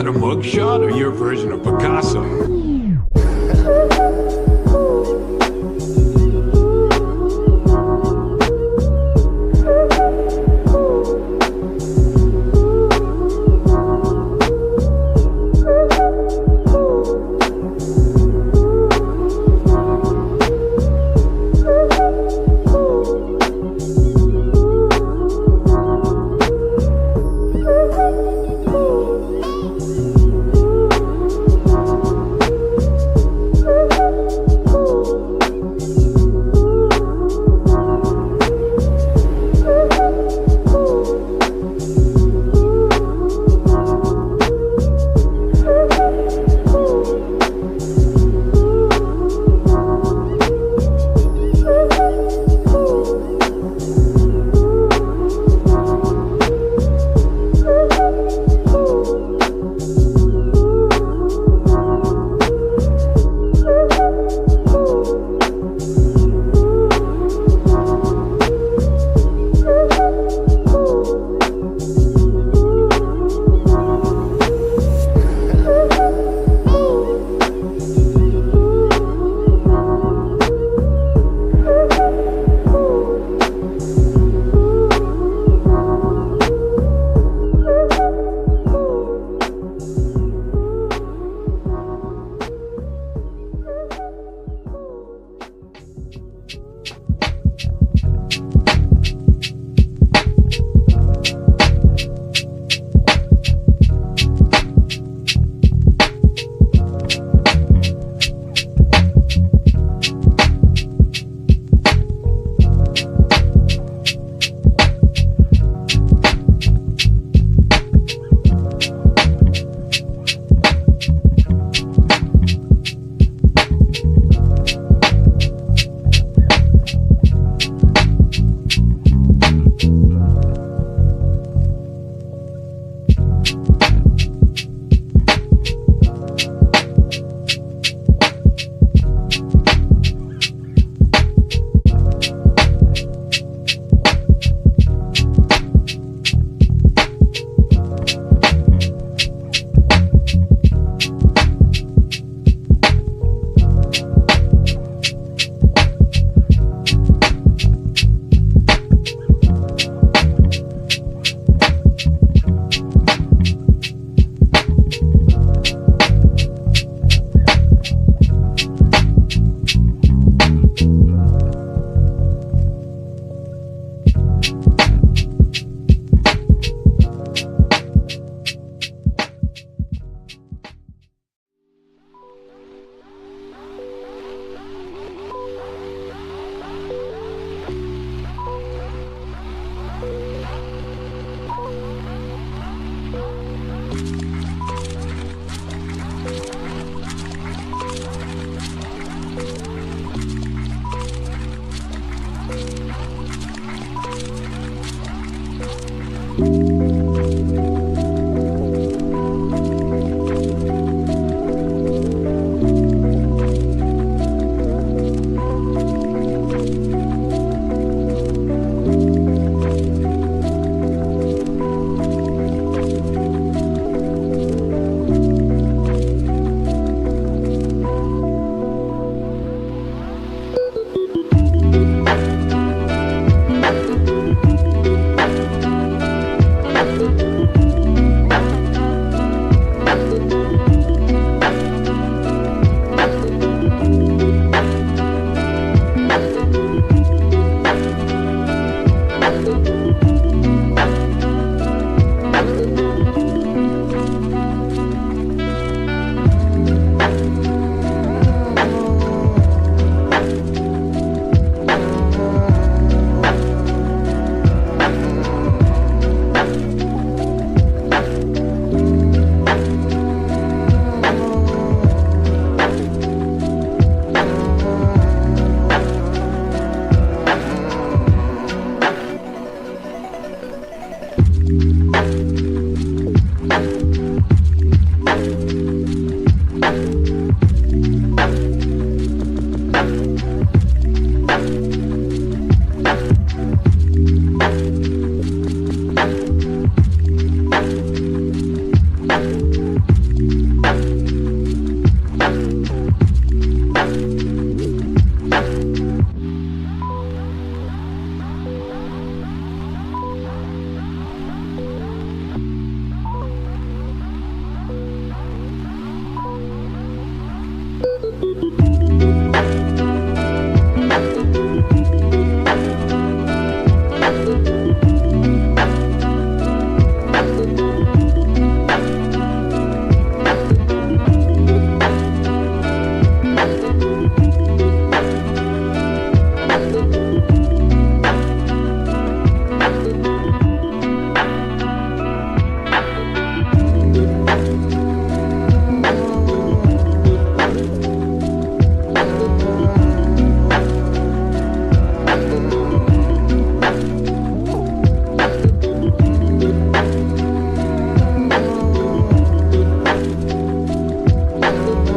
that a mugshot or your version of Picasso?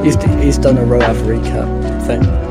He's done a RoAv Recap thing.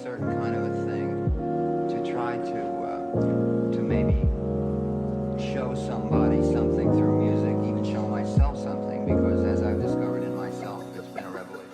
certain kind of a thing to try to maybe show somebody something through music, even show myself something, because as I've discovered in myself, it's been a revelation.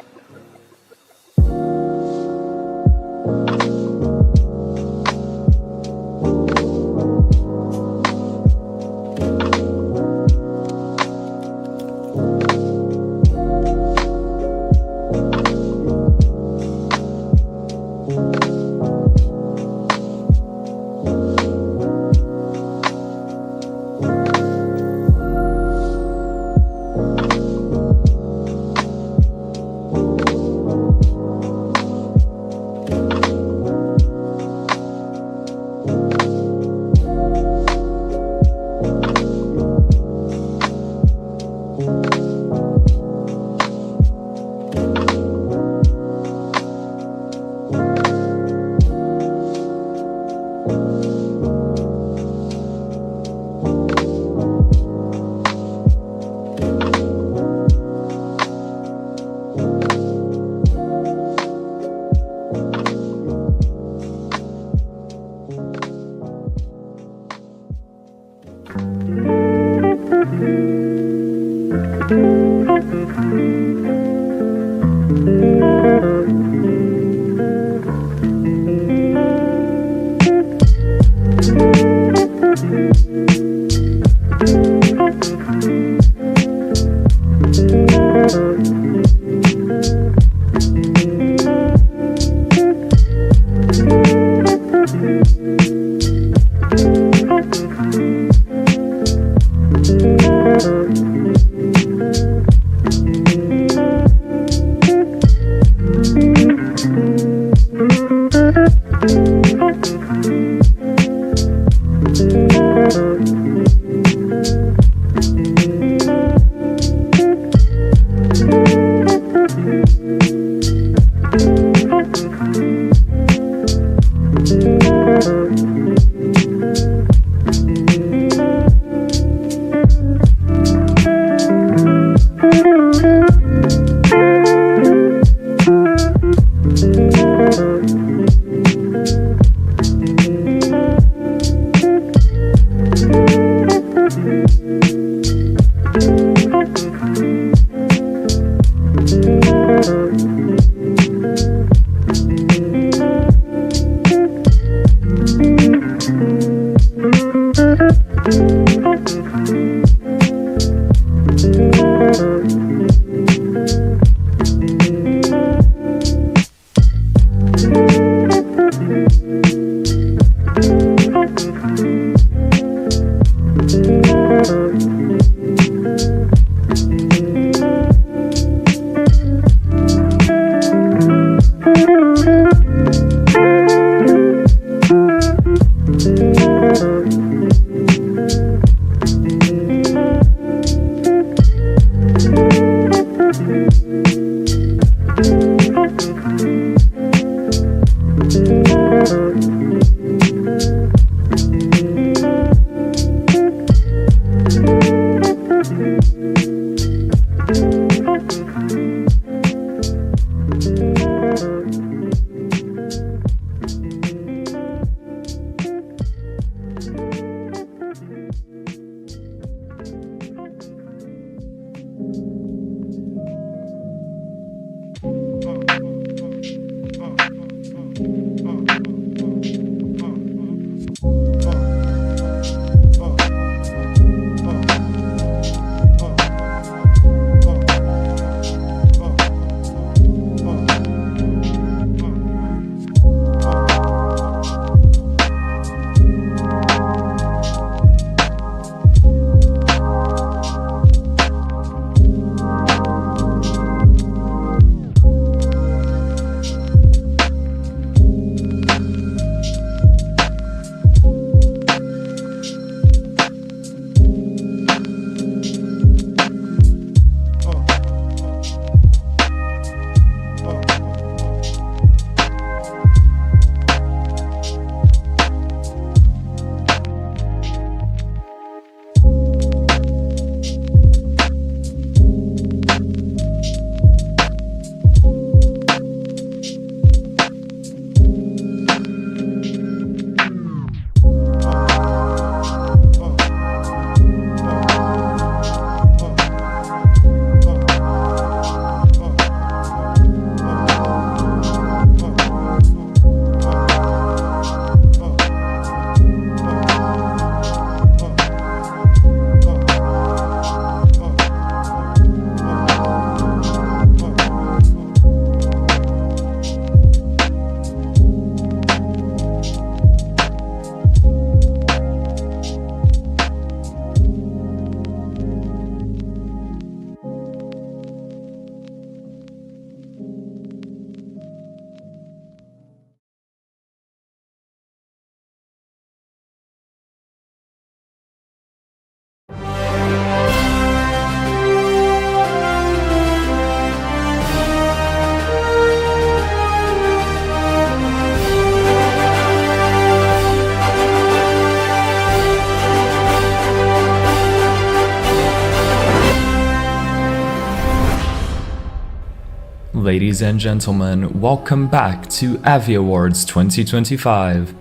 Ladies and gentlemen, welcome back to AviAwards 2025.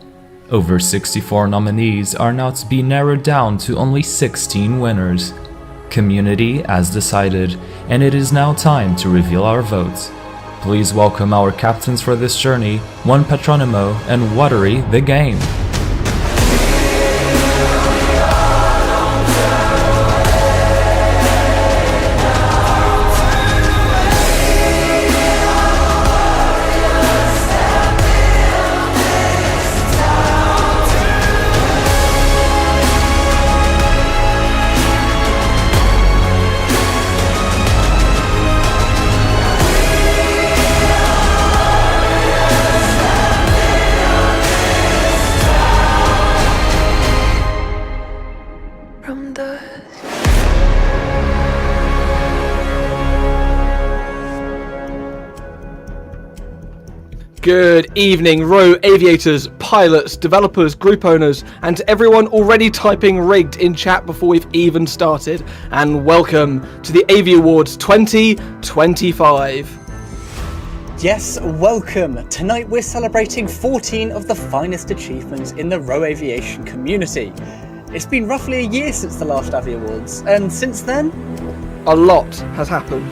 Over 64 nominees are now to be narrowed down to only 16 winners. Community has decided, and it is now time to reveal our votes. Please welcome our captains for this journey, One Patronimo and Watery the Game. Good evening, RoAv aviators, pilots, developers, group owners, and to everyone already typing rigged in chat before we've even started. And welcome to the AviAwards 2025. Yes, welcome. Tonight we're celebrating 14 of the finest achievements in the RoAv Aviation community. It's been roughly a year since the last AviAwards, and since then, a lot has happened.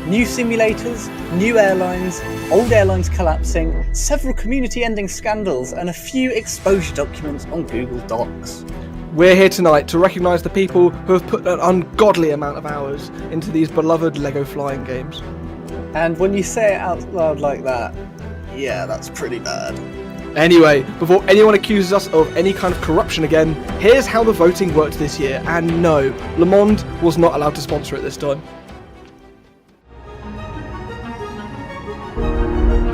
New simulators, new airlines, old airlines collapsing, several community-ending scandals, and a few exposure documents on Google Docs. We're here tonight to recognise the people who have put an ungodly amount of hours into these beloved LEGO flying games. And when you say it out loud like that, yeah, that's pretty bad. Anyway, before anyone accuses us of any kind of corruption again, here's how the voting worked this year. And no, Le Monde was not allowed to sponsor it this time.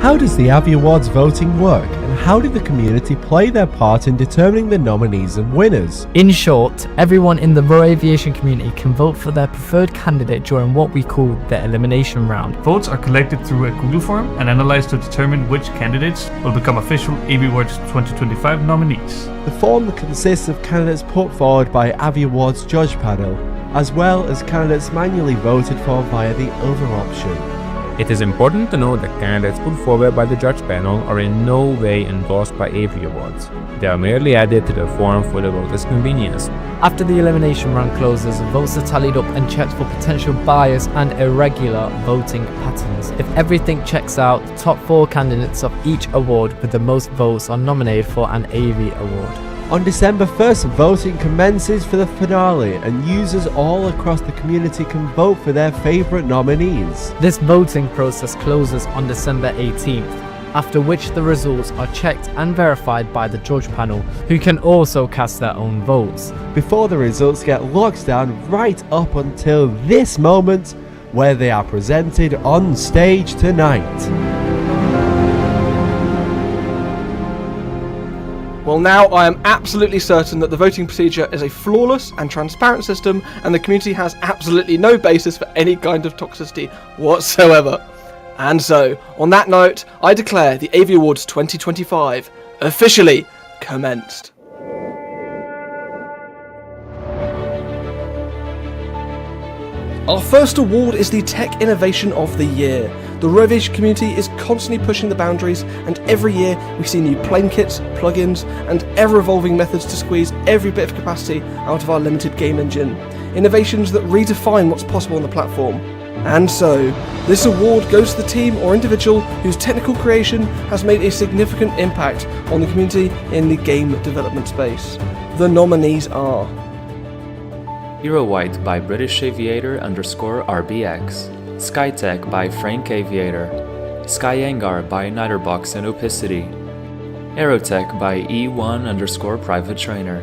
How does the AviAwards voting work, and how did the community play their part in determining the nominees and winners? In short, everyone in the RoAv Aviation community can vote for their preferred candidate during what we call the elimination round. Votes are collected through a Google form and analyzed to determine which candidates will become official AviAwards 2025 nominees. The form consists of candidates put forward by AviAwards judge panel, as well as candidates manually voted for via the other option. It is important to note that candidates put forward by the judge panel are in no way endorsed by AviAwards. They are merely added to the form for the voter's convenience. After the elimination round closes, votes are tallied up and checked for potential bias and irregular voting patterns. If everything checks out, the top 4 candidates of each award with the most votes are nominated for an Avi Award. On December 1st, voting commences for the finale, and users all across the community can vote for their favourite nominees. This voting process closes on December 18th, after which the results are checked and verified by the judge panel, who can also cast their own votes. Before the results get locked down right up until this moment, where they are presented on stage tonight. Well, now I am absolutely certain that the voting procedure is a flawless and transparent system, and the community has absolutely no basis for any kind of toxicity whatsoever. And so, on that note, I declare the AviAwards 2025 officially commenced. Our first award is the Tech Innovation of the Year. The RoAv community is constantly pushing the boundaries, and every year we see new plane kits, plugins, and ever-evolving methods to squeeze every bit of capacity out of our limited game engine. Innovations that redefine what's possible on the platform. And so, this award goes to the team or individual whose technical creation has made a significant impact on the community in the game development space. The nominees are Hero White by British Aviator _RBX, Skytech by Frank Aviator, Skyangar by Niterbox and Opacity, Aerotech by E1 _Private Trainer.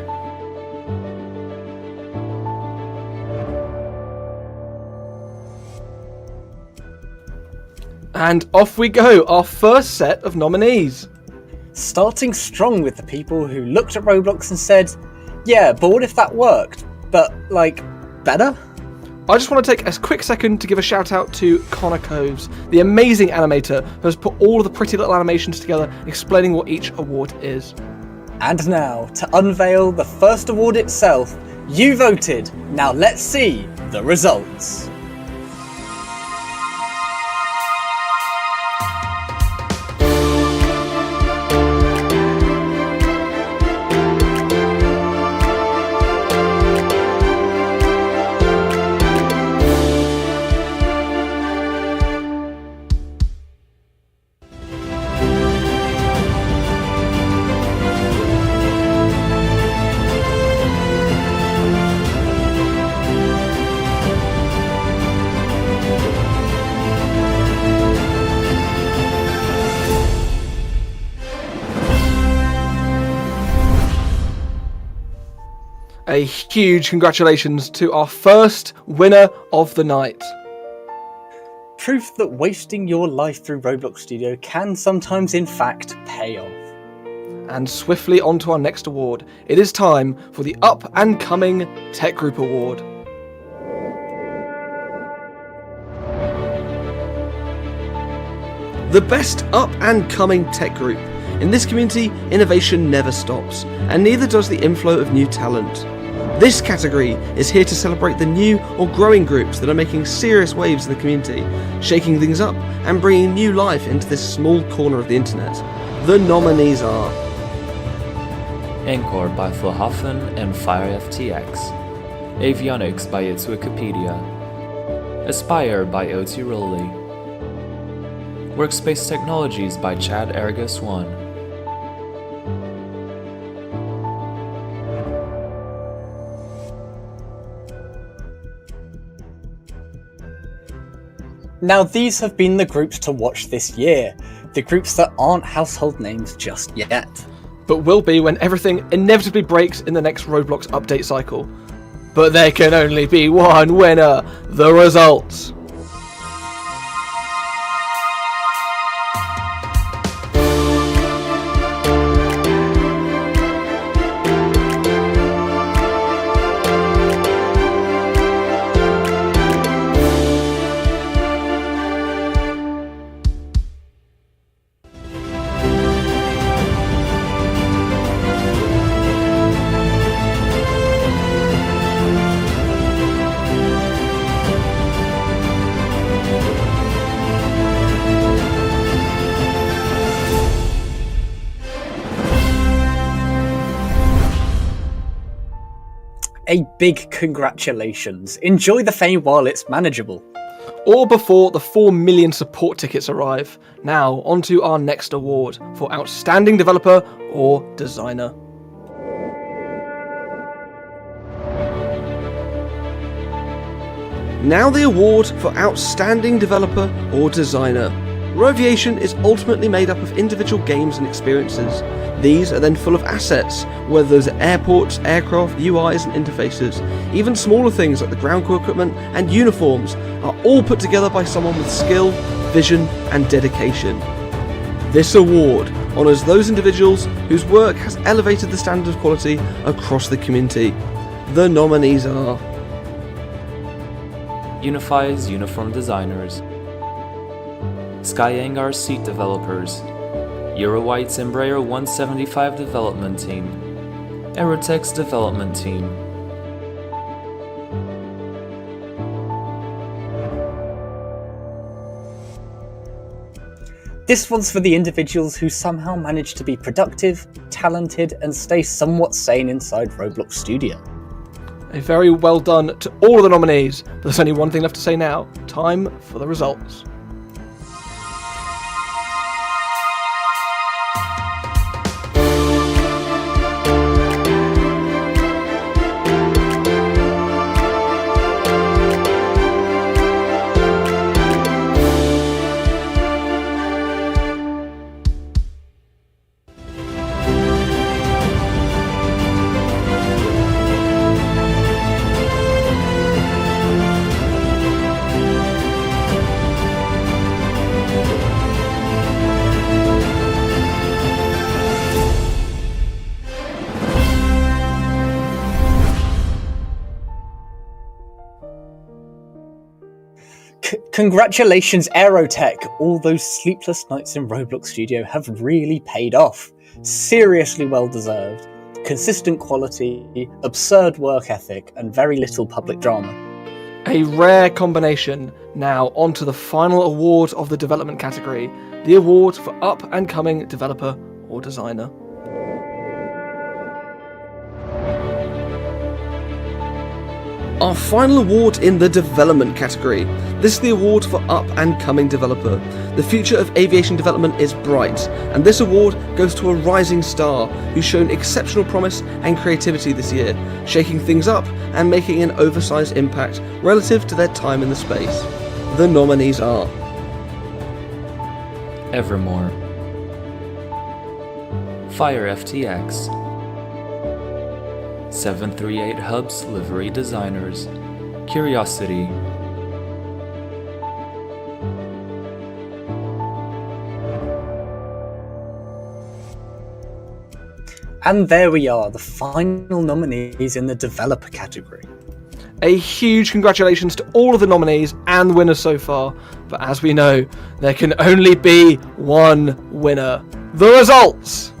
And off we go, our first set of nominees. Starting strong with the people who looked at ROBLOX and said, yeah, but what if that worked? But, like, better? I just want to take a quick second to give a shout out to Connor Coves, the amazing animator who has put all of the pretty little animations together explaining what each award is. And now, to unveil the first award itself, you voted. Now let's see the results. A huge congratulations to our first winner of the night. Proof that wasting your life through Roblox Studio can sometimes in fact pay off. And swiftly on to our next award. It is time for the Up and Coming Tech Group Award. The best up and coming tech group. In this community, innovation never stops, and neither does the inflow of new talent. This category is here to celebrate the new or growing groups that are making serious waves in the community, shaking things up and bringing new life into this small corner of the internet. The nominees are Anchor by Flhafen and FireFTX, Avionics by its Wikipedia, Aspire by OT Rolly, Workspace Technologies by Chad Ergus1. Now these have been the groups to watch this year, the groups that aren't household names just yet. But will be when everything inevitably breaks in the next Roblox update cycle. But there can only be one winner, the results. A big congratulations. Enjoy the fame while it's manageable. Or before the 4 million support tickets arrive. Now, on to our next award for Outstanding Developer or Designer. Now the award for Outstanding Developer or Designer. Aviation is ultimately made up of individual games and experiences. These are then full of assets, whether those are airports, aircraft, UIs and interfaces. Even smaller things like the ground crew equipment and uniforms are all put together by someone with skill, vision and dedication. This award honours those individuals whose work has elevated the standard of quality across the community. The nominees are Unify's Uniform Designers, Skyyangar Seat Developers, Eurowhite's Embraer 175 Development Team, Aerotech's Development Team. This one's for the individuals who somehow manage to be productive, talented, and stay somewhat sane inside Roblox Studio. A very well done to all of the nominees, but there's only one thing left to say now. Time for the results. Congratulations Aerotech! All those sleepless nights in Roblox Studio have really paid off. Seriously well deserved. Consistent quality, absurd work ethic, and very little public drama. A rare combination. Now on to the final award of the development category, the award for Up and Coming Developer or Designer. Our final award in the development category. This is the award for Up and Coming Developer. The future of aviation development is bright, and this award goes to a rising star who's shown exceptional promise and creativity this year, shaking things up and making an oversized impact relative to their time in the space. The nominees are Evermore, FireFTX, 738 Hub's livery designers, Curiosity, And there we are, the final nominees in the developer category. A huge congratulations to all of the nominees and winners so far, but as we know, there can only be one winner. The results!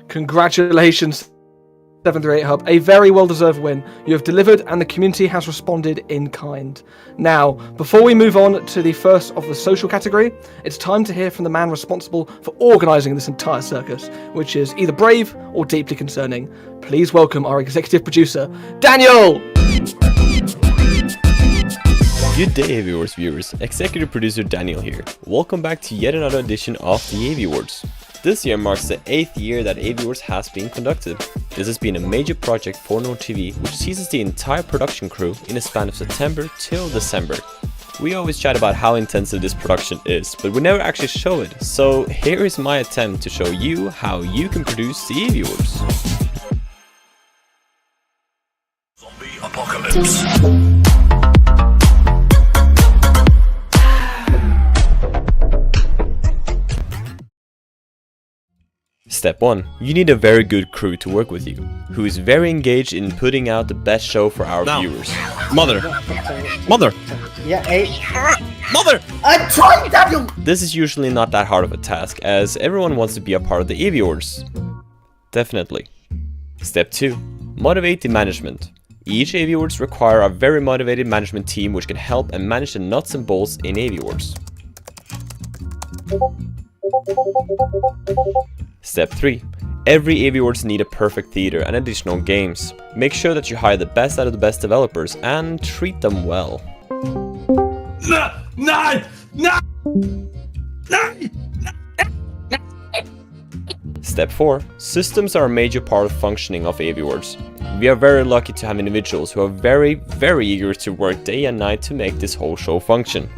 Congratulations, 738 Hub. A very well-deserved win. You have delivered and the community has responded in kind. Now, before we move on to the first of the social category, it's time to hear from the man responsible for organising this entire circus, which is either brave or deeply concerning. Please welcome our executive producer, Daniel! Good day, AviAwards viewers. Executive producer Daniel here. Welcome back to yet another edition of the AviAwards. This year marks the 8th year that AviAwards has been conducted. This has been a major project for NorTv, which seizes the entire production crew in a span of September till December. We always chat about how intensive this production is, but we never actually show it, so here is my attempt to show you how you can produce the AviAwards. Zombie apocalypse. Step 1. You need a very good crew to work with you, who is very engaged in putting out the best show for our viewers. Mother! Mother! Yeah, hey. Mother! I'm trying, Daniel! This is usually not that hard of a task, as everyone wants to be a part of the AviAwards. Definitely. Step 2. Motivate the management. Each AviAwards require a very motivated management team which can help and manage the nuts and bolts in AviAwards. Step 3. Every AviAwards need a perfect theater and additional games. Make sure that you hire the best out of the best developers and treat them well. Step 4. Systems are a major part of functioning of AviAwards. We are very lucky to have individuals who are very eager to work day and night to make this whole show function.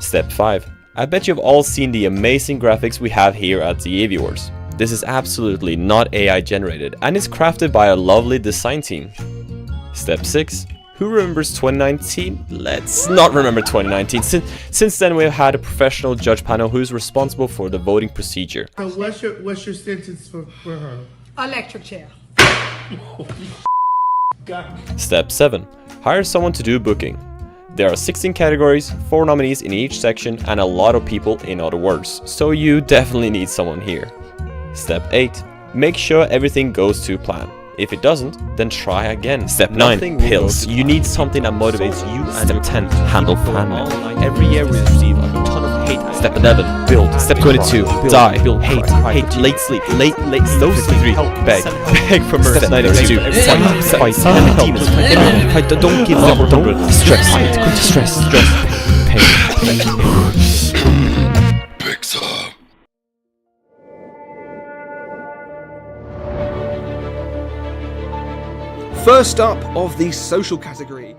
Step 5. I bet you've all seen the amazing graphics we have here at the AviAwards. This is absolutely not AI generated and is crafted by a lovely design team. Step 6. Who remembers 2019? Let's not remember 2019. Since then we've had a professional judge panel who's responsible for the voting procedure. So what's your sentence for her? Electric chair. Step 7. Hire someone to do booking. There are 16 categories, 4 nominees in each section, and a lot of people in other words, so you definitely need someone here. Step 8. Make sure everything goes to plan. If it doesn't, then try again. Step 9. Pills. You need something that motivates you. And Step 10. Handle fan mail. Every year we receive a ton of hate. Step 11. Build. Step 22. Die. Build. Hate. Late sleep. Late. Those 3. Beg for mercy. Step 92. Fight. Demons. Fight. Don't give up. Don't stress. Stress. Pain. First up of the social category.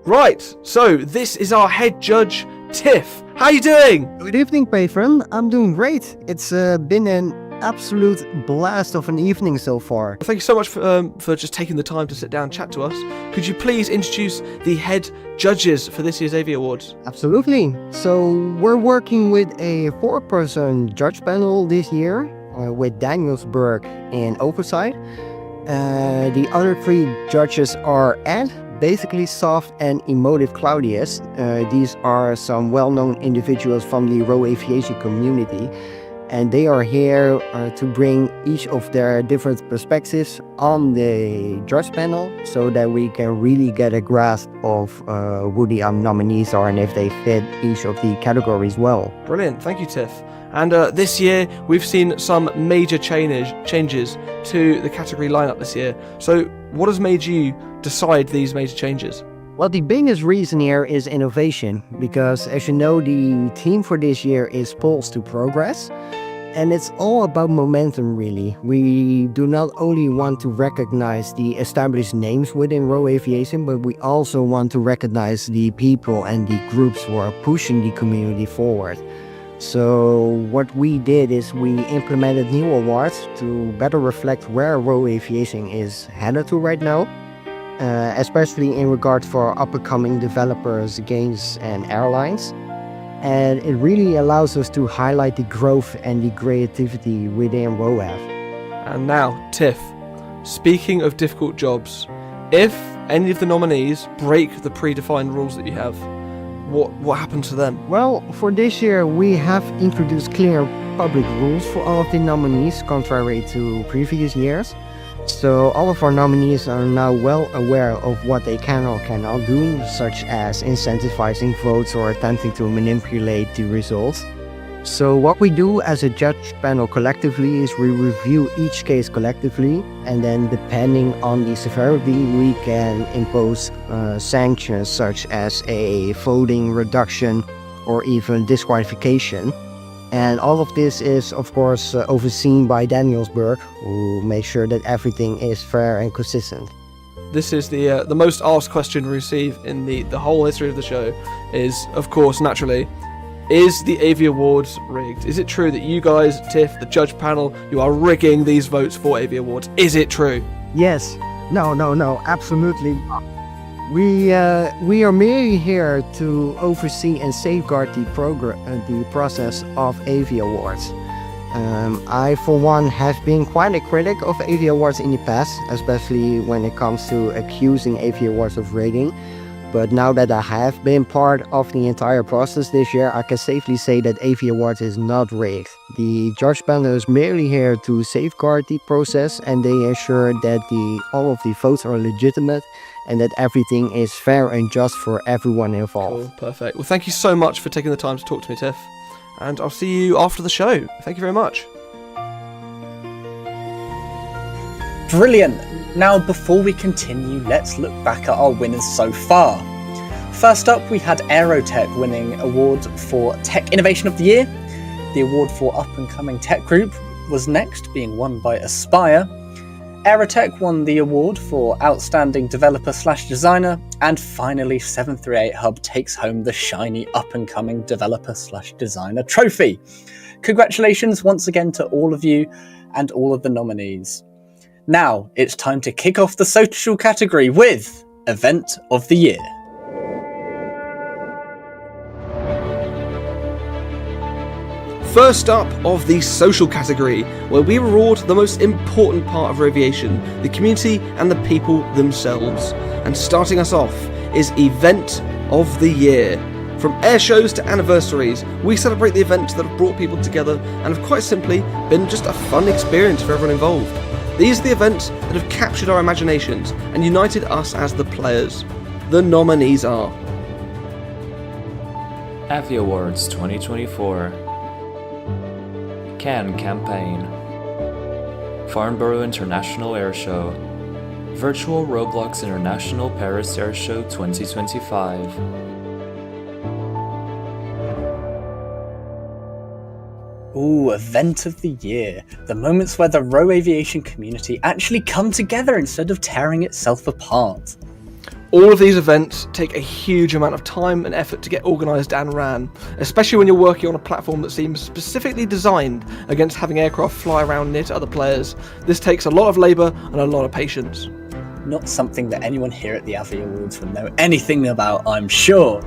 Right, so this is our head judge, Tiff. How are you doing? Good evening, patron. I'm doing great. It's been an absolute blast of an evening so far. Thank you so much for just taking the time to sit down and chat to us. Could you please introduce the head judges for this year's AviAwards? Absolutely. So we're working with a 4-person judge panel this year with DANIELSBERG in oversight. The other 3 judges are Ed, basically soft, and Emotive Claudius. These are some well-known individuals from the RoAv Aviation community, and they are here to bring each of their different perspectives on the judge panel so that we can really get a grasp of who the nominees are and if they fit each of the categories well. Brilliant, thank you, Tiff. And this year, we've seen some major changes to the category lineup this year. So what has made you decide these major changes? Well, the biggest reason here is innovation, because as you know, the theme for this year is Pulse to Progress. And it's all about momentum, really. We do not only want to recognize the established names within RoAv Aviation, but we also want to recognize the people and the groups who are pushing the community forward. So what we did is we implemented new awards to better reflect where RoAv Aviation is headed to right now, especially in regard for up-and-coming developers, games, and airlines. And it really allows us to highlight the growth and the creativity within RoAv. And now, Tiff, speaking of difficult jobs, if any of the nominees break the predefined rules that you have, what happens to them? Well, for this year, we have introduced clear public rules for all of the nominees, contrary to previous years. So all of our nominees are now well aware of what they can or cannot do, such as incentivizing votes or attempting to manipulate the results. So what we do as a judge panel collectively is we review each case collectively, and then depending on the severity, we can impose sanctions such as a voting reduction or even disqualification. And all of this is, of course, overseen by DANIELSBERG, who makes sure that everything is fair and consistent. This is the most asked question we receive in the whole history of the show is, of course, naturally, is the AviAwards rigged? Is it true that you guys, Tiff, the judge panel, you are rigging these votes for AviAwards? Is it true? Yes. No, absolutely not. We are merely here to oversee and safeguard the process of AviAwards. I, for one, have been quite a critic of AviAwards in the past, especially when it comes to accusing AviAwards of rigging. But now that I have been part of the entire process this year, I can safely say that AviAwards is not rigged. The judge panel is merely here to safeguard the process, and they ensure that all of the votes are legitimate and that everything is fair and just for everyone involved. Cool, perfect. Well, thank you so much for taking the time to talk to me, Tiff. And I'll see you after the show. Thank you very much. Brilliant! Now, before we continue, let's look back at our winners so far. First up, we had Aerotech winning award for Tech Innovation of the Year. The award for Up and Coming Tech Group was next, being won by Aspire. Aerotech won the award for Outstanding Developer/Designer, and finally 738 Hub takes home the shiny Up and Coming Developer/Designer trophy. Congratulations once again to all of you and all of the nominees. Now it's time to kick off the social category with Event of the Year. First up of the social category, where we reward the most important part of aviation, the community and the people themselves. And starting us off is Event of the Year. From air shows to anniversaries, we celebrate the events that have brought people together and have quite simply been just a fun experience for everyone involved. These are the events that have captured our imaginations and united us as the players. The nominees are AviAwards 2024, Cannes Campaign, Farnborough International Air Show, Virtual ROBLOX International Paris Air Show 2025. Ooh, Event of the Year. The moments where the RoAv Aviation community actually come together instead of tearing itself apart. All of these events take a huge amount of time and effort to get organised and ran, especially when you're working on a platform that seems specifically designed against having aircraft fly around near to other players. This takes a lot of labour and a lot of patience. Not something that anyone here at the AviAwards would know anything about, I'm sure.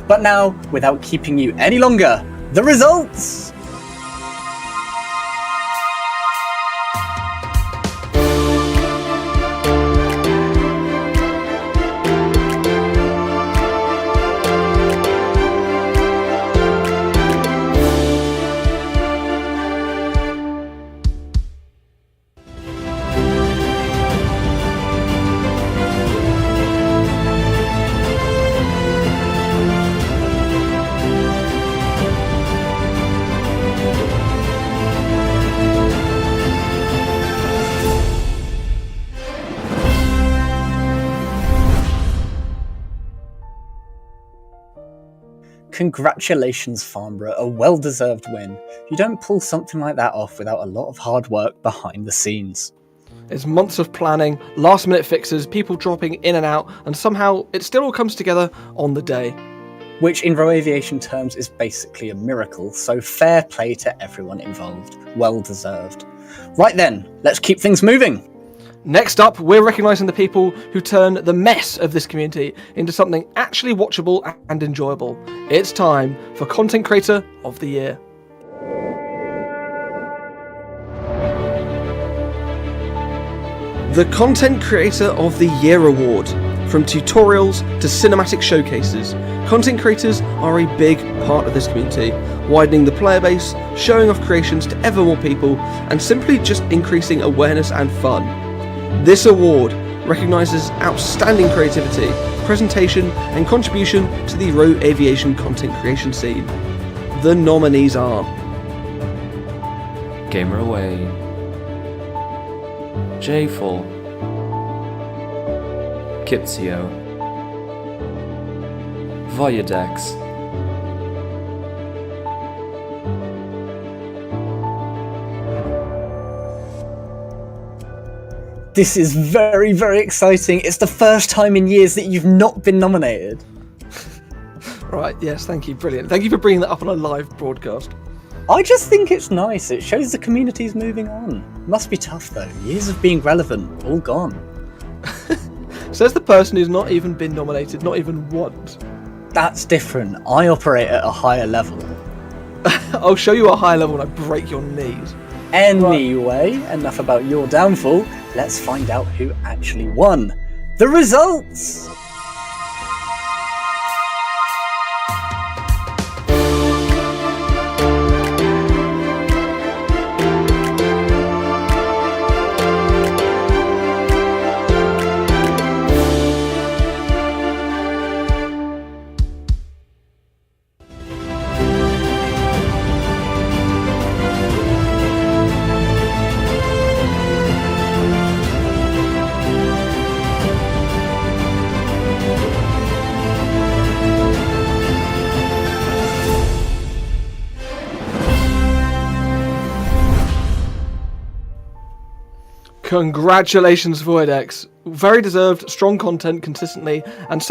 But now, without keeping you any longer, the results! Congratulations, Farnborough, a well-deserved win. You don't pull something like that off without a lot of hard work behind the scenes. It's months of planning, last-minute fixes, people dropping in and out, and somehow it still all comes together on the day. Which in RoAviation terms is basically a miracle, so fair play to everyone involved. Well deserved. Right then, let's keep things moving. Next up, we're recognising the people who turn the mess of this community into something actually watchable and enjoyable. It's time for Content Creator of the Year. The Content Creator of the Year Award. From tutorials to cinematic showcases, content creators are a big part of this community, widening the player base, showing off creations to ever more people, and simply just increasing awareness and fun. This award recognises outstanding creativity, presentation, and contribution to the RoAviation content creation scene. The nominees are Gamer Away, Jful, Kipsio, Voyadex, This is very, very exciting. It's the first time in years that you've not been nominated. Right, yes, thank you, brilliant. Thank you for bringing that up on a live broadcast. I just think it's nice. It shows the community's moving on. Must be tough though. Years of being relevant, all gone. Says the person who's not even been nominated, not even once. That's different. I operate at a higher level. I'll show you a higher level when I break your knees. Anyway, enough about your downfall. Let's find out who actually won. The results! Congratulations, Voidex. Very deserved, strong content consistently, and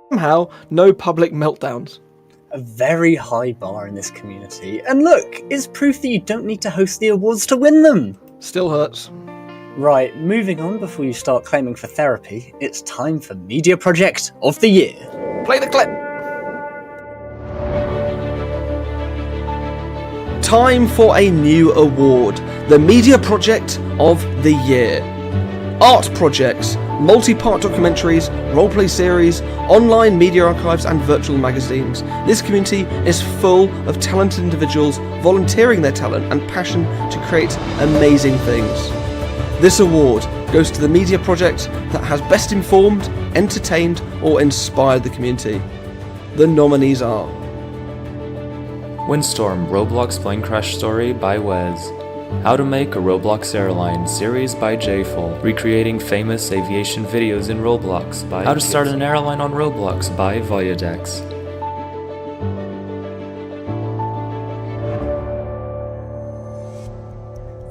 somehow no public meltdowns. A very high bar in this community. And look, it's proof that you don't need to host the awards to win them. Still hurts. Right, moving on before you start claiming for therapy, it's time for Media Project of the Year. Play the clip. Time for a new award, the Media Project of the Year. Art projects, multi-part documentaries, roleplay series, online media archives and virtual magazines. This community is full of talented individuals volunteering their talent and passion to create amazing things. This award goes to the media project that has best informed, entertained or inspired the community. The nominees are Windstorm ROBLOX Plane Crash Story by Wes, How to Make a ROBLOX Airline series by Jful, recreating famous aviation videos in ROBLOX by How to Start an Airline on ROBLOX by Voyadex.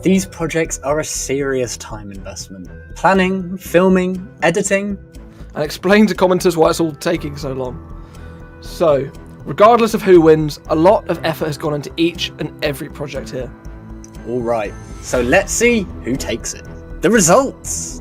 These projects are a serious time investment. Planning, filming, editing. And explain to commenters why it's all taking so long. So, regardless of who wins, a lot of effort has gone into each and every project here. Alright, so let's see who takes it. The results!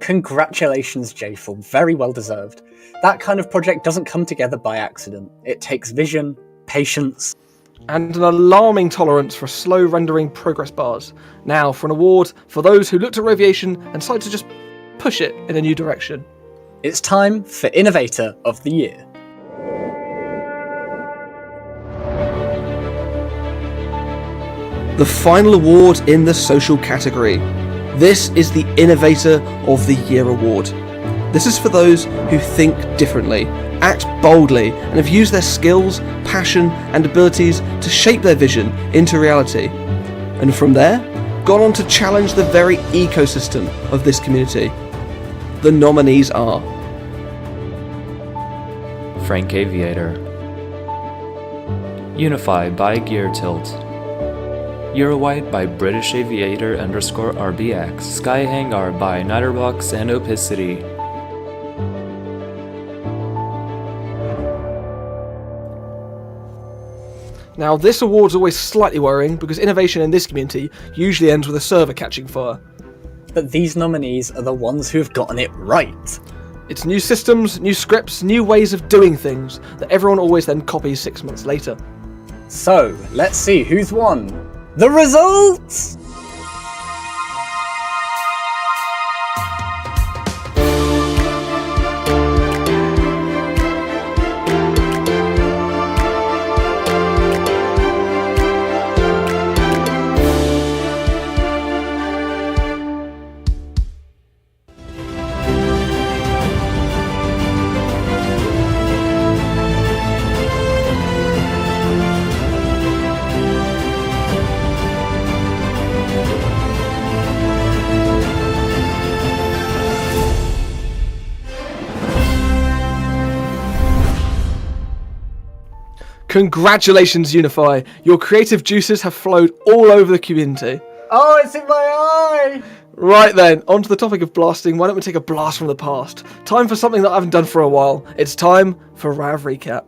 Congratulations, Jful. Very well deserved. That kind of project doesn't come together by accident. It takes vision, patience, and an alarming tolerance for slow rendering progress bars. Now for an award for those who looked at Aviation and decided to just push it in a new direction. It's time for Innovator of the Year. The final award in the social category. This is the Innovator of the Year award. This is for those who think differently, act boldly, and have used their skills, passion, and abilities to shape their vision into reality. And from there, gone on to challenge the very ecosystem of this community. The nominees are Frank Aviator, Unify by Gear Tilt, Eurowhite by British Aviator _RBX, Sky Hangar by Niterbox and Opacity, Now, this award's always slightly worrying because innovation in this community usually ends with a server catching fire. But these nominees are the ones who have gotten it right. It's new systems, new scripts, new ways of doing things that everyone always then copies 6 months later. So, let's see who's won. The results! Congratulations, Unify! Your creative juices have flowed all over the community. Oh, it's in my eye! Right then, on to the topic of blasting. Why don't we take a blast from the past? Time for something that I haven't done for a while. It's time for RoAv Recap.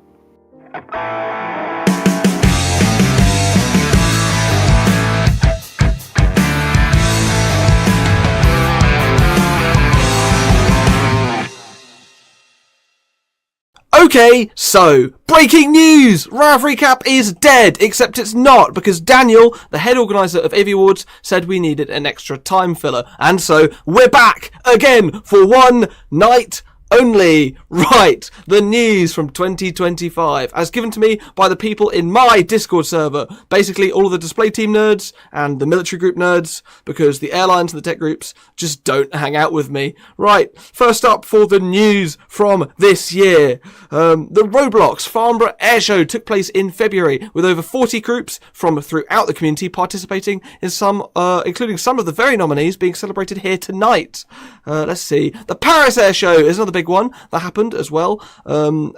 Okay, so, breaking news! RoAv Recap is dead, except it's not, because Daniel, the head organiser of AviAwards, said we needed an extra time filler. And so, we're back again for one night only. Right, the news from 2025, as given to me by the people in my Discord server. Basically, all of the display team nerds and the military group nerds, because the airlines and the tech groups just don't hang out with me. Right, first up for the news from this year. The ROBLOX Farnborough Airshow took place in February, with over 40 groups from throughout the community participating in some, including some of the very nominees being celebrated here tonight. Let's see. The Paris Airshow is another big one that happened as well,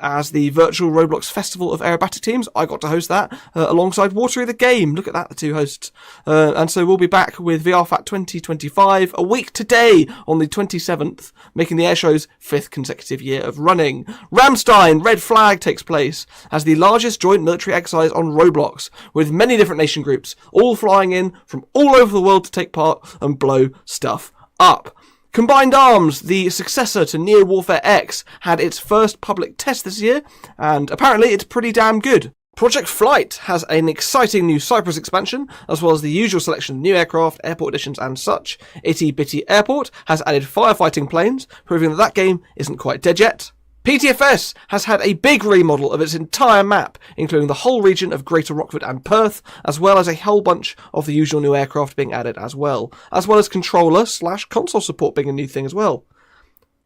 as the virtual RoBlox Festival of Aerobatic Teams. I got to host that alongside Watery the Game. Look at that, the two hosts. And so we'll be back with VRFat 2025 a week today on the 27th, making the Airshow's 5th consecutive year of running. Ramstein Red Flag takes place as the largest joint military exercise on RoBlox, with many different nation groups all flying in from all over the world to take part and blow stuff up. Combined Arms, the successor to Neo Warfare X, had its first public test this year, and apparently it's pretty damn good. Project Flight has an exciting new Cyprus expansion, as well as the usual selection of new aircraft, airport additions and such. Itty Bitty Airport has added firefighting planes, proving that game isn't quite dead yet. PTFS has had a big remodel of its entire map, including the whole region of Greater Rockford and Perth, as well as a whole bunch of the usual new aircraft being added as well as controller/console support being a new thing as well.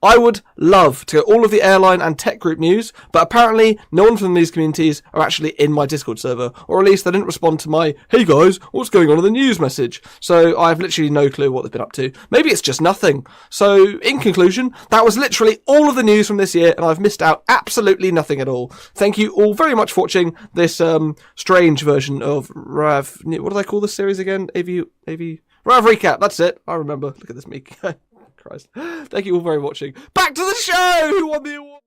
I would love to get all of the airline and tech group news, but apparently no one from these communities are actually in my Discord server, or at least they didn't respond to my, hey guys, what's going on in the news message? So I have literally no clue what they've been up to. Maybe it's just nothing. So in conclusion, that was literally all of the news from this year, and I've missed out absolutely nothing at all. Thank you all very much for watching this strange version of RoAv. What do they call this series again? RoAv Recap, that's it. I remember. Look at this, me. Christ. Thank you all very much for watching. Back to the show! Who won the award?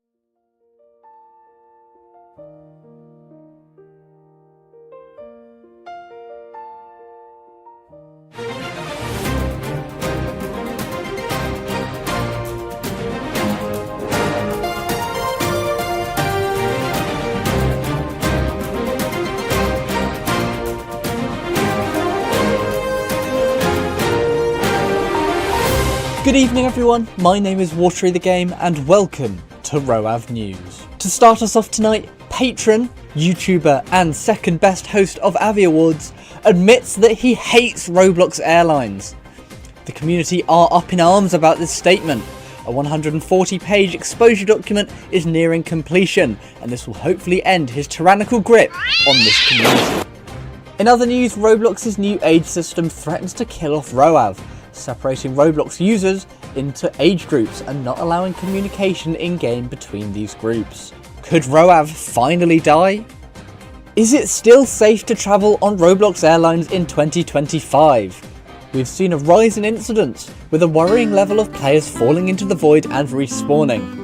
Good evening everyone, my name is Watery the Game and welcome to RoAv News. To start us off tonight, patron, YouTuber and second best host of AviAwards admits that he hates RoBloX Airlines. The community are up in arms about this statement. A 140-page exposure document is nearing completion, and this will hopefully end his tyrannical grip on this community. In other news, Roblox's new age system threatens to kill off RoAv, separating Roblox users into age groups and not allowing communication in-game between these groups. Could RoAv finally die? Is it still safe to travel on RoBloX Airlines in 2025? We've seen a rise in incidents, with a worrying level of players falling into the void and respawning.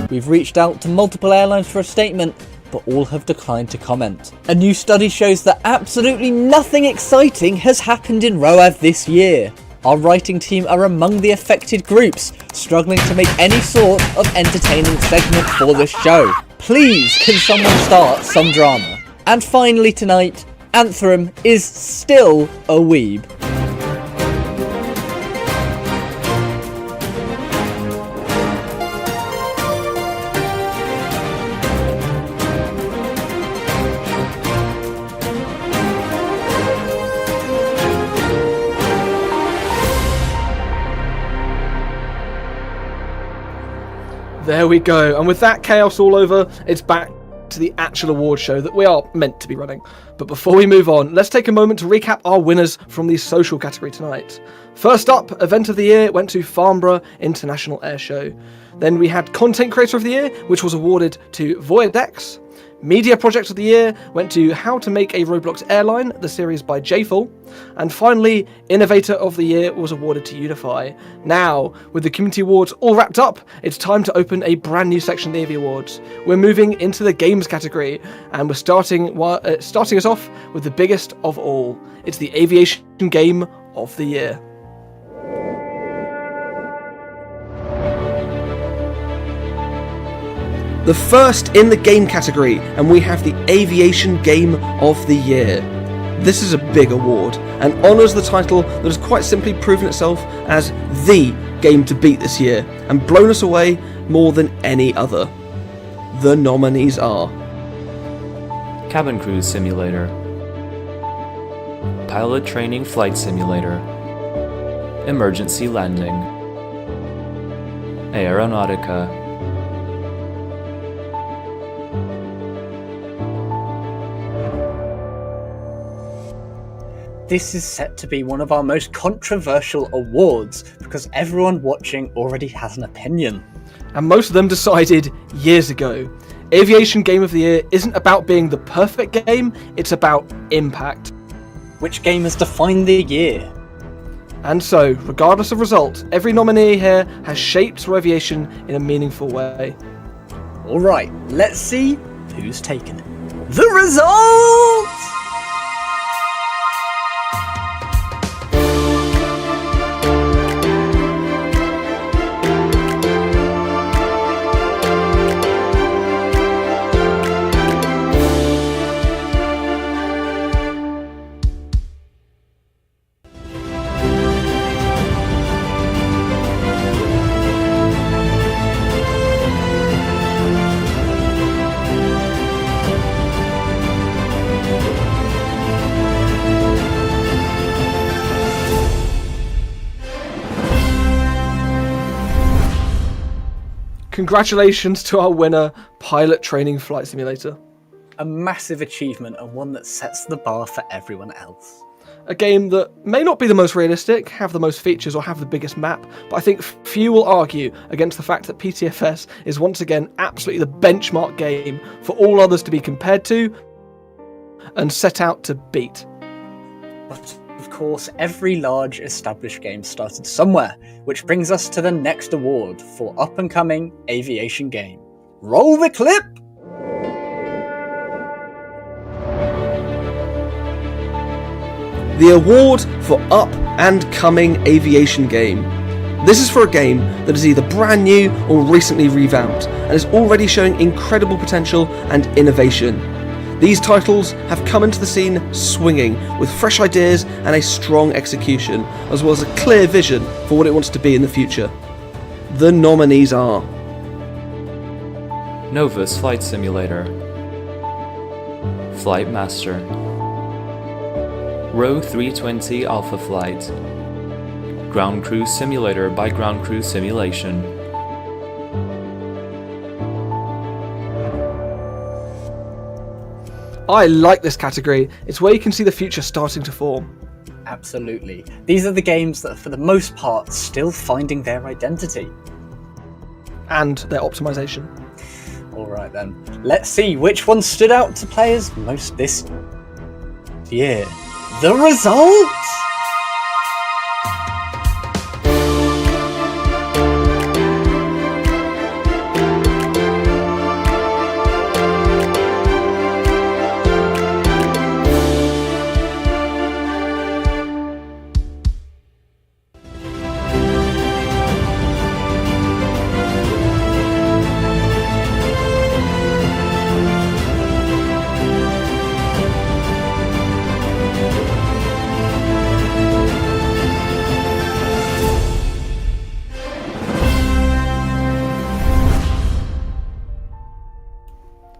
We've reached out to multiple airlines for a statement, but all have declined to comment. A new study shows that absolutely nothing exciting has happened in RoAv this year. Our writing team are among the affected groups, struggling to make any sort of entertaining segment for this show. Please, can someone start some drama? And finally tonight, Anthem is still a weeb. There we go, and with that chaos all over, it's back to the actual award show that we are meant to be running. But before we move on, let's take a moment to recap our winners from the social category tonight. First up, Event of the Year went to Farnborough International Air Show. Then we had Content Creator of the Year, which was awarded to Voidex. Media Project of the Year went to How to Make a Roblox Airline, the series by Jful. And finally, Innovator of the Year was awarded to Unify. Now, with the Community Awards all wrapped up, it's time to open a brand new section of the AviAwards. We're moving into the Games category, and we're starting us off with the biggest of all. It's the Aviation Game of the Year. The first in the game category, and we have the Aviation Game of the Year. This is a big award, and honours the title that has quite simply proven itself as the game to beat this year, and blown us away more than any other. The nominees are Cabin Crew Simulator, Pilot Training Flight Simulator, Emergency Landing, Aeronautica, This is set to be one of our most controversial awards because everyone watching already has an opinion. And most of them decided years ago. Aviation Game of the Year isn't about being the perfect game, it's about impact. Which game has defined the year? And so, regardless of result, every nominee here has shaped Aviation in a meaningful way. Alright, let's see who's taken it. The results! Congratulations to our winner, Pilot Training Flight Simulator. A massive achievement and one that sets the bar for everyone else. A game that may not be the most realistic, have the most features or have the biggest map, but I think few will argue against the fact that PTFS is once again absolutely the benchmark game for all others to be compared to and set out to beat. But of course, every large established game started somewhere, which brings us to the next award for up-and-coming aviation game. Roll the clip! The award for Up and Coming Aviation Game. This is for a game that is either brand new or recently revamped, and is already showing incredible potential and innovation. These titles have come into the scene swinging, with fresh ideas and a strong execution, as well as a clear vision for what it wants to be in the future. The nominees are Nova's Flight Simulator, Flight Master, RoAv 320 Alpha Flight, Ground Crew Simulator by Ground Crew Simulation. I like this category. It's where you can see the future starting to form. Absolutely. These are the games that are for the most part still finding their identity. And their optimization. Alright then, let's see which one stood out to players most this year. The results!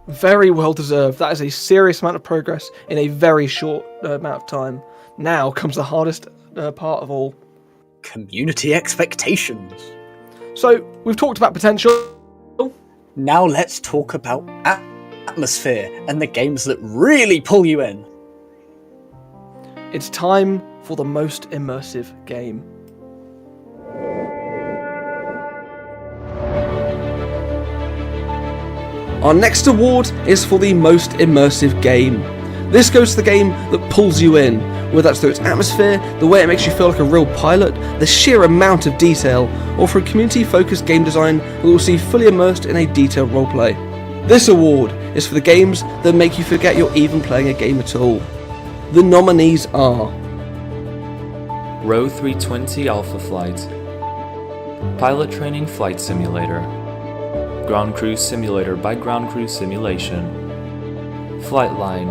Very well deserved. That is a serious amount of progress in a very short amount of time. Now comes the hardest part of all. Community expectations. So, we've talked about potential. Now let's talk about atmosphere and the games that really pull you in. It's time for the most immersive game. Our next award is for the most immersive game. This goes to the game that pulls you in, whether that's through its atmosphere, the way it makes you feel like a real pilot, the sheer amount of detail, or for a community-focused game design that will see fully immersed in a detailed roleplay. This award is for the games that make you forget you're even playing a game at all. The nominees are RoAv 320 Alpha Flight, Pilot Training Flight Simulator, Ground Crew Simulator by Ground Crew Simulation, Flightline,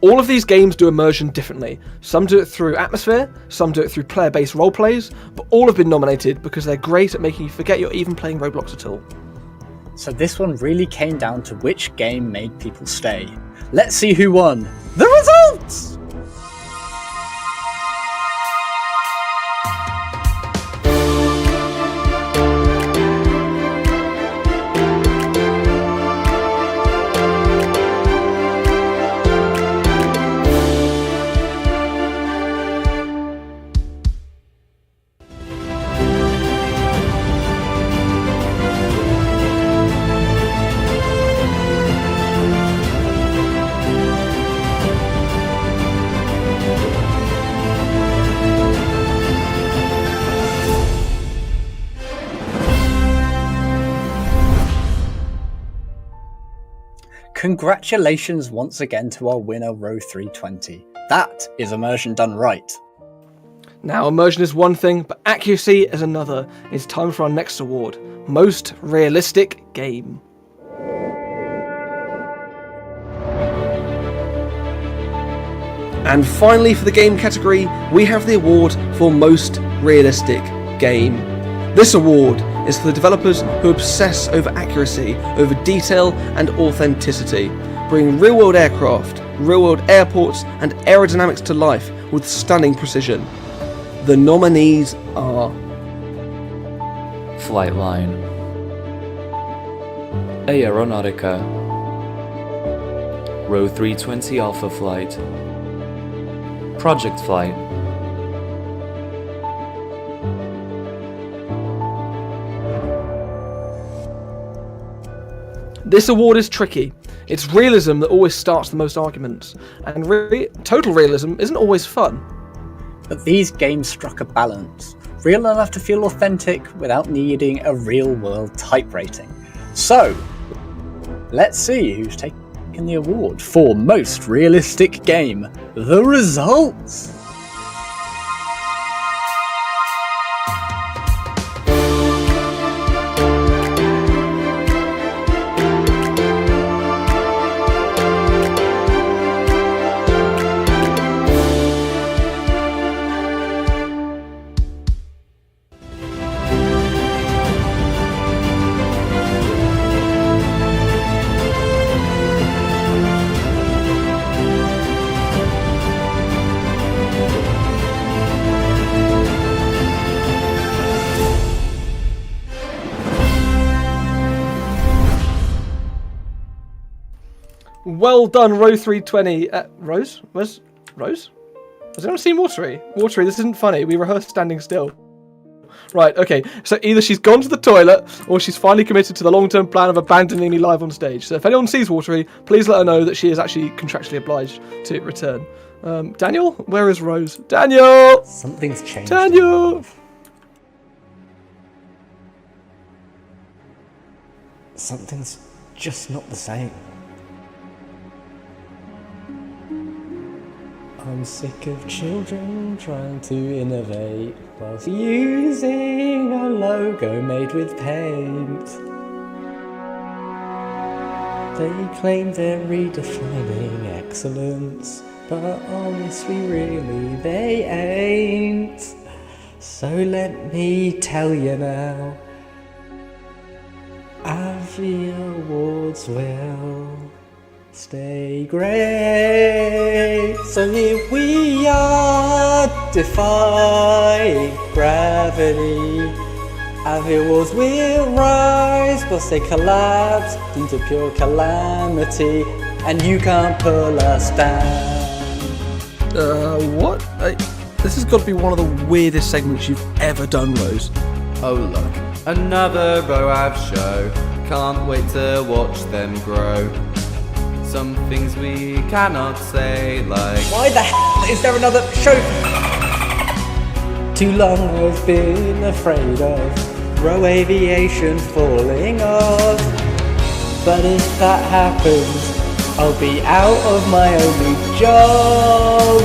all of these games do immersion differently. Some do it through atmosphere, some do it through player-based roleplays, but all have been nominated because they're great at making you forget you're even playing RoBlox at all. So this one really came down to which game made people stay. Let's see who won. The results! Congratulations once again to our winner, RoAv 320. That is immersion done right. Now, immersion is one thing, but accuracy is another. It's time for our next award, Most Realistic Game. And finally, for the game category, we have the award for Most Realistic Game. This award is for the developers who obsess over accuracy, over detail and authenticity, bringing real-world aircraft, real-world airports and aerodynamics to life with stunning precision. The nominees are Flightline, Aeronautica, RoAv 320 Alpha Flight, Project Flight, This award is tricky. It's realism that always starts the most arguments, and total realism isn't always fun. But these games struck a balance, real enough to feel authentic without needing a real-world type rating. So, let's see who's taken the award for Most Realistic Game. The results! Well done, Row 320. Rose? Where's Rose? Has anyone seen Watery? Watery, this isn't funny. We rehearsed standing still. Right, okay. So either she's gone to the toilet or she's finally committed to the long-term plan of abandoning me live on stage. So if anyone sees Watery, please let her know that she is actually contractually obliged to return. Daniel? Where is Rose? Daniel! Something's changed. Daniel! Something's just not the same. I'm sick of children trying to innovate whilst using a logo made with paint. They claim they're redefining excellence, but honestly really they ain't. So let me tell you now, AviAwards will stay great. So here we are, defying gravity. AviAwards will rise, whilst they collapse into pure calamity, and you can't pull us down. What? This has got to be one of the weirdest segments you've ever done, Rose. Oh look, another RoAv show. Can't wait to watch them grow. Some things we cannot say, like why the hell is there another show? Too long I've been afraid of Aviation falling off. But if that happens, I'll be out of my only job.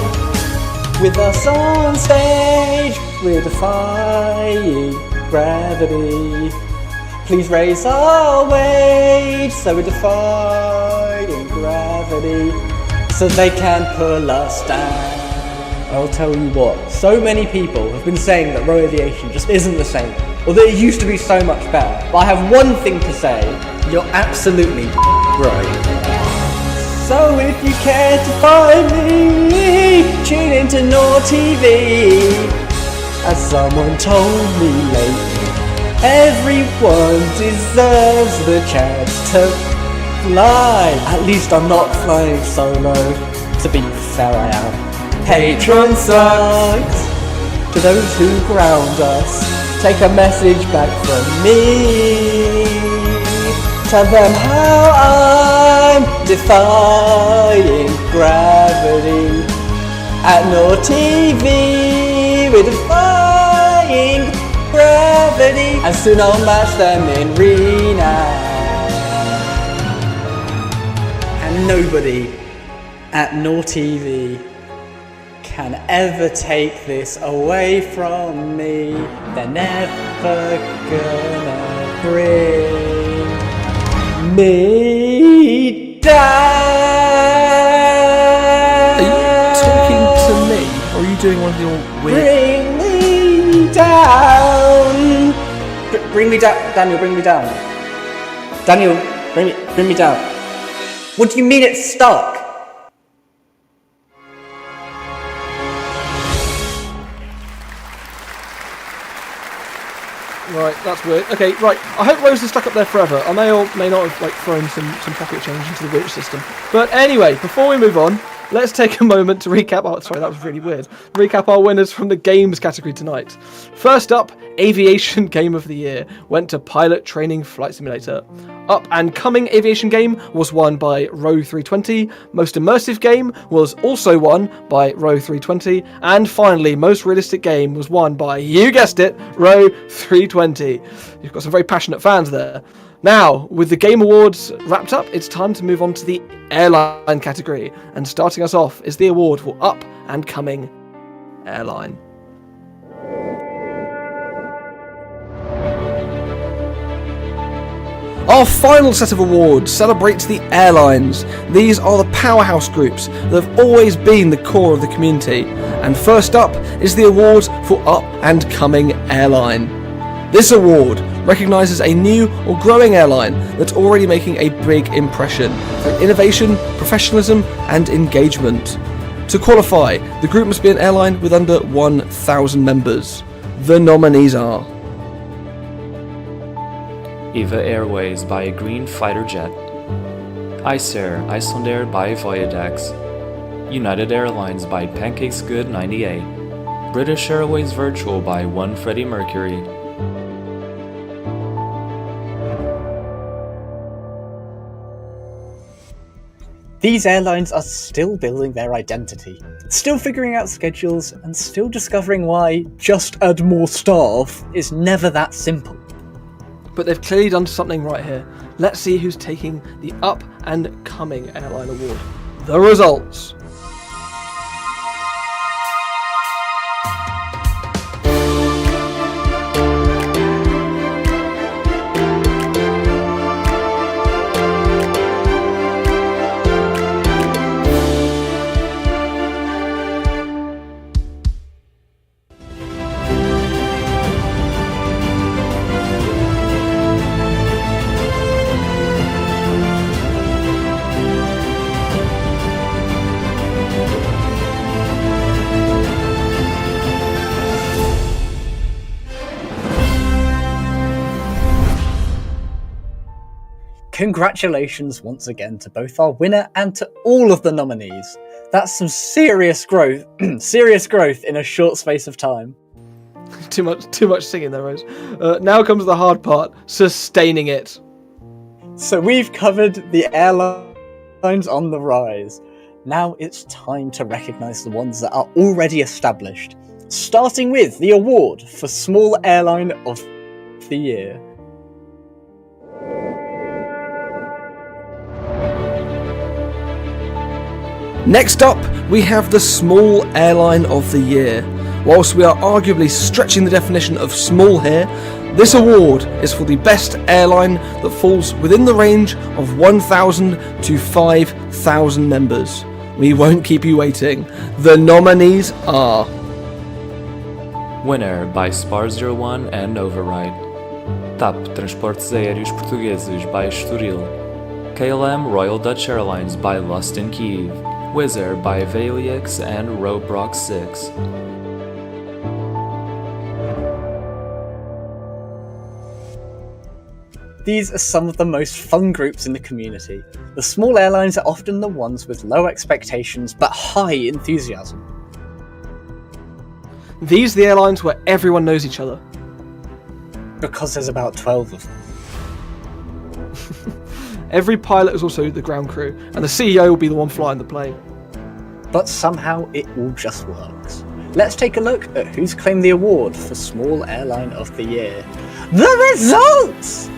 With us on stage, we're defying gravity. Please raise our wage, so we're defying gravity, so they can pull us down. I'll tell you what, so many people have been saying that Aviation just isn't the same, or that it used to be so much better. But I have one thing to say, you're absolutely right. So if you care to find me, tune into NorTv. As someone told me lately, everyone deserves the chance to fly. At least I'm not flying solo. To be fair, I am. Patron sucks. To those who ground us, take a message back from me. Tell them how I'm defying gravity. At NorTv, we're defying gravity, and soon I'll match them in renown. And nobody at NorTv can ever take this away from me. They're never gonna bring me down. Are you talking to me, or are you doing one of your weird... Bring me down. Bring me down, Daniel. Bring me down, Daniel. Bring me down. What do you mean it's stuck? Right, that's weird. Okay, right. I hope Rose is stuck up there forever. I may or may not have thrown some pocket change into the winch system. But anyway, before we move on, let's take a moment to recap. Oh, sorry, that was really weird. Recap our winners from the games category tonight. First up, Aviation Game of the Year went to Pilot Training Flight Simulator. Up and Coming Aviation Game was won by RoAv 320. Most Immersive Game was also won by RoAv 320. And finally, Most Realistic Game was won by, you guessed it, RoAv 320. You've got some very passionate fans there. Now, with the Game Awards wrapped up, it's time to move on to the Airline category. And starting us off is the award for Up and Coming Airline. Our final set of awards celebrates the airlines. These are the powerhouse groups that have always been the core of the community. And first up is the award for Up and Coming Airline. This award recognises a new or growing airline that's already making a big impression through innovation, professionalism and engagement. To qualify, the group must be an airline with under 1,000 members. The nominees are EVA Airways by a green fighter jet, Iceair Icelandair by Voyadex, United Airlines by Pancakes Good 98, British Airways Virtual by One Freddie Mercury. These airlines are still building their identity, still figuring out schedules, and still discovering why just add more staff is never that simple. But they've clearly done something right here. Let's see who's taking the Up and Coming Airline Award. The results. Congratulations once again to both our winner and to all of the nominees. That's some serious growth, serious growth in a short space of time. Too much singing there, Rose. Now comes the hard part, sustaining it. So we've covered the airlines on the rise. Now it's time to recognise the ones that are already established, starting with the award for Small Airline of the Year. Next up, we have the Small Airline of the Year. Whilst we are arguably stretching the definition of small here, this award is for the best airline that falls within the range of 1,000 to 5,000 members. We won't keep you waiting. The nominees are... Winner by Spar01 and Override, TAP Transportes Aéreos Portugueses by Estoril, KLM Royal Dutch Airlines by Lust in Kiev, Wizz Air by Valix and RoBlox 6. These are some of the most fun groups in the community. The small airlines are often the ones with low expectations but high enthusiasm. These are the airlines where everyone knows each other. Because there's about 12 of them. Every pilot is also the ground crew, and the CEO will be the one flying the plane. But somehow it all just works. Let's take a look at who's claimed the award for Small Airline of the Year. The results!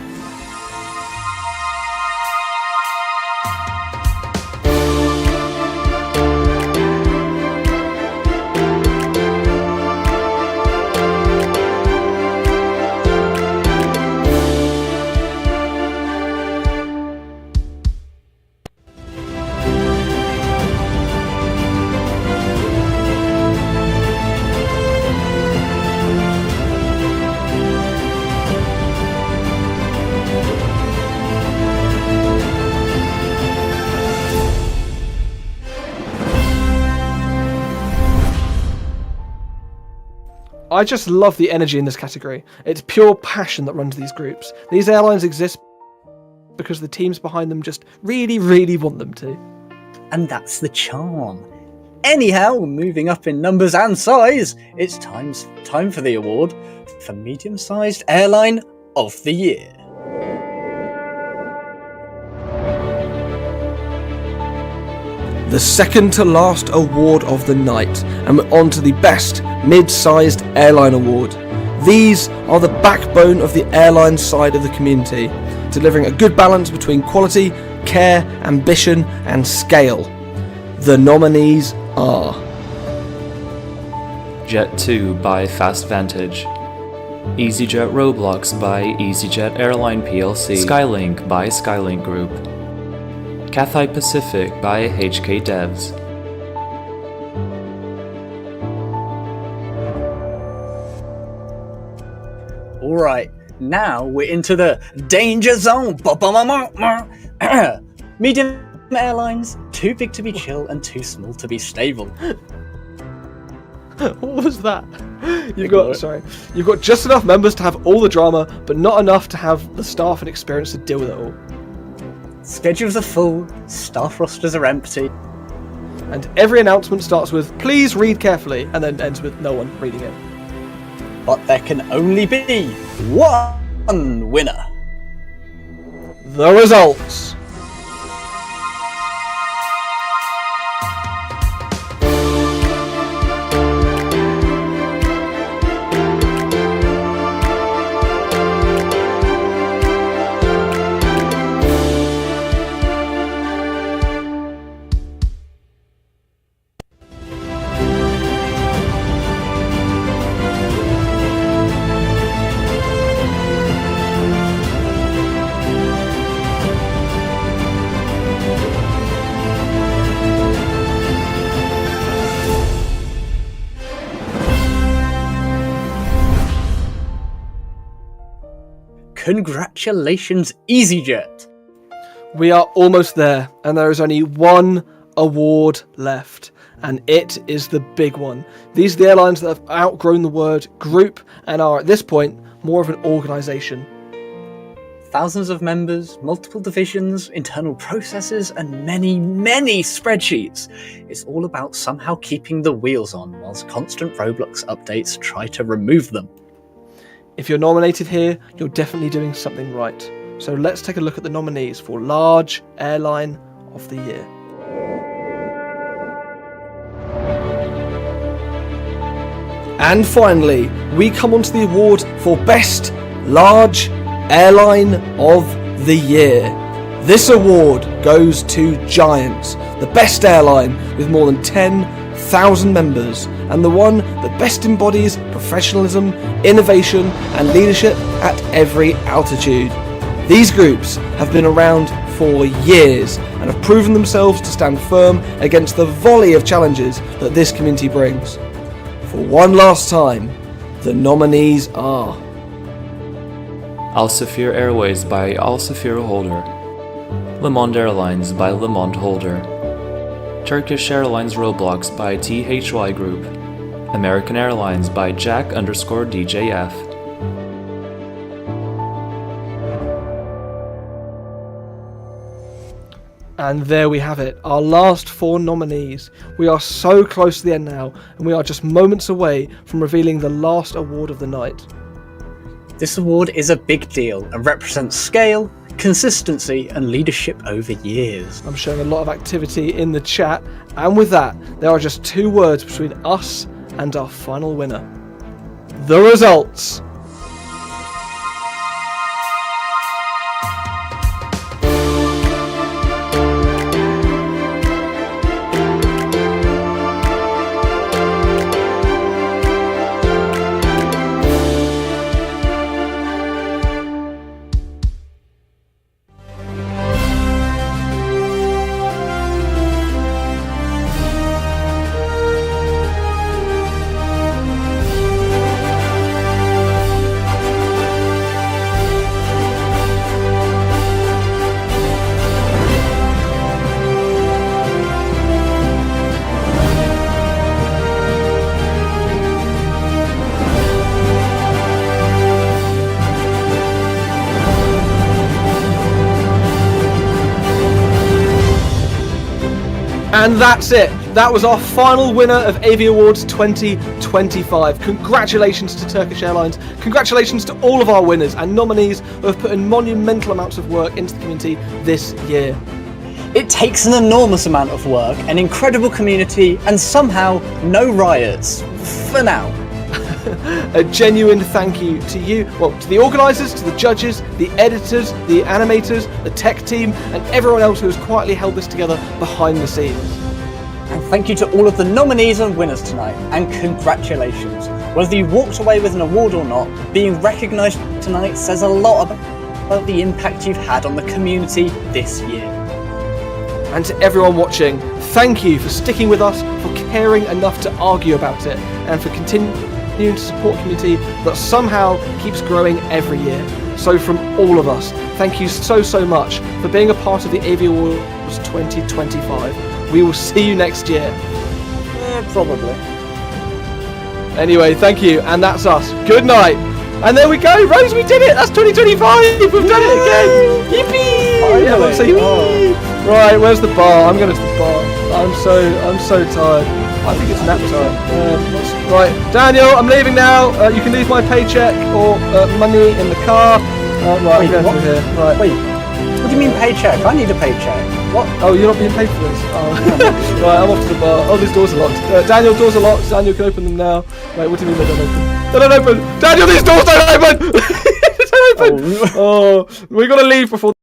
I just love the energy in this category. It's pure passion that runs these groups. These airlines exist because the teams behind them just really, really want them to. And that's the charm. Anyhow, moving up in numbers and size, it's time for the award for Medium-Sized Airline of the Year. The second to last award of the night, and we're on to the Best Mid-Sized Airline Award. These are the backbone of the airline side of the community, delivering a good balance between quality, care, ambition, and scale. The nominees are... Jet2 by Fast Vantage, EasyJet ROBLOX by EasyJet Airline plc, Skylink by Skylink Group, Cathay Pacific by HK Devs. Alright, now we're into the danger zone. Medium airlines, too big to be chill and too small to be stable. What was that? You've got just enough members to have all the drama, but not enough to have the staff and experience to deal with it all. Schedules are full, staff rosters are empty. And every announcement starts with, please read carefully, and then ends with no one reading it. But there can only be one winner. The results. Congratulations, EasyJet! We are almost there, and there is only one award left, and it is the big one. These are the airlines that have outgrown the word group and are at this point more of an organisation. Thousands of members, multiple divisions, internal processes, and many, many spreadsheets. It's all about somehow keeping the wheels on whilst constant ROBLOX updates try to remove them. If you're nominated here, you're definitely doing something right. So let's take a look at the nominees for Large Airline of the Year. And finally, we come on to the award for Best Large Airline of the Year. This award goes to Giants, the best airline with more than 10,000 members, and the one that best embodies professionalism, innovation, and leadership at every altitude. These groups have been around for years and have proven themselves to stand firm against the volley of challenges that this community brings. For one last time, the nominees are Al-Safir Airways by Al-Safir Holder, Le Monde Airlines by Le Monde Holder, Turkish Airlines ROBLOX by THY Group, American Airlines by Jack_DJF. And there we have it, our last 4 nominees. We are so close to the end now, and we are just moments away from revealing the last award of the night. This award is a big deal and represents scale, consistency, and leadership over years. I'm showing a lot of activity in the chat, and with that, there are just 2 words between us and our final winner. The results! And that's it. That was our final winner of AviAwards 2025. Congratulations to Turkish Airlines. Congratulations to all of our winners and nominees who have put in monumental amounts of work into the community this year. It takes an enormous amount of work, an incredible community, and somehow no riots. For now. A genuine thank you to you, to the organisers, to the judges, the editors, the animators, the tech team, and everyone else who has quietly held this together behind the scenes. And thank you to all of the nominees and winners tonight, and congratulations. Whether you walked away with an award or not, being recognised tonight says a lot about the impact you've had on the community this year. And to everyone watching, thank you for sticking with us, for caring enough to argue about it, and for continuing to support a community that somehow keeps growing every year. So from all of us, thank you so much for being a part of the AviAwards 2025. We will see you next year. Probably. Anyway, thank you, and that's us. Good night. And there we go, Rose, we did it! That's 2025! We've done it again! Yippee! Right, where's the bar? I'm going to the bar. I'm so tired. I think it's nap time. Right, Daniel, I'm leaving now. You can leave my paycheck or money in the car. Right, Wait, I'm going what? through here. Right. Wait, what do you mean paycheck? I need a paycheck. What? Oh, you're not being paid for this? Oh. Right, I'm off to the bar. Oh, these doors are locked. Daniel, doors are locked. Daniel can open them now. Wait, what do you mean they don't open? They don't open! Daniel, these doors don't open! They don't open! Oh, we gotta leave before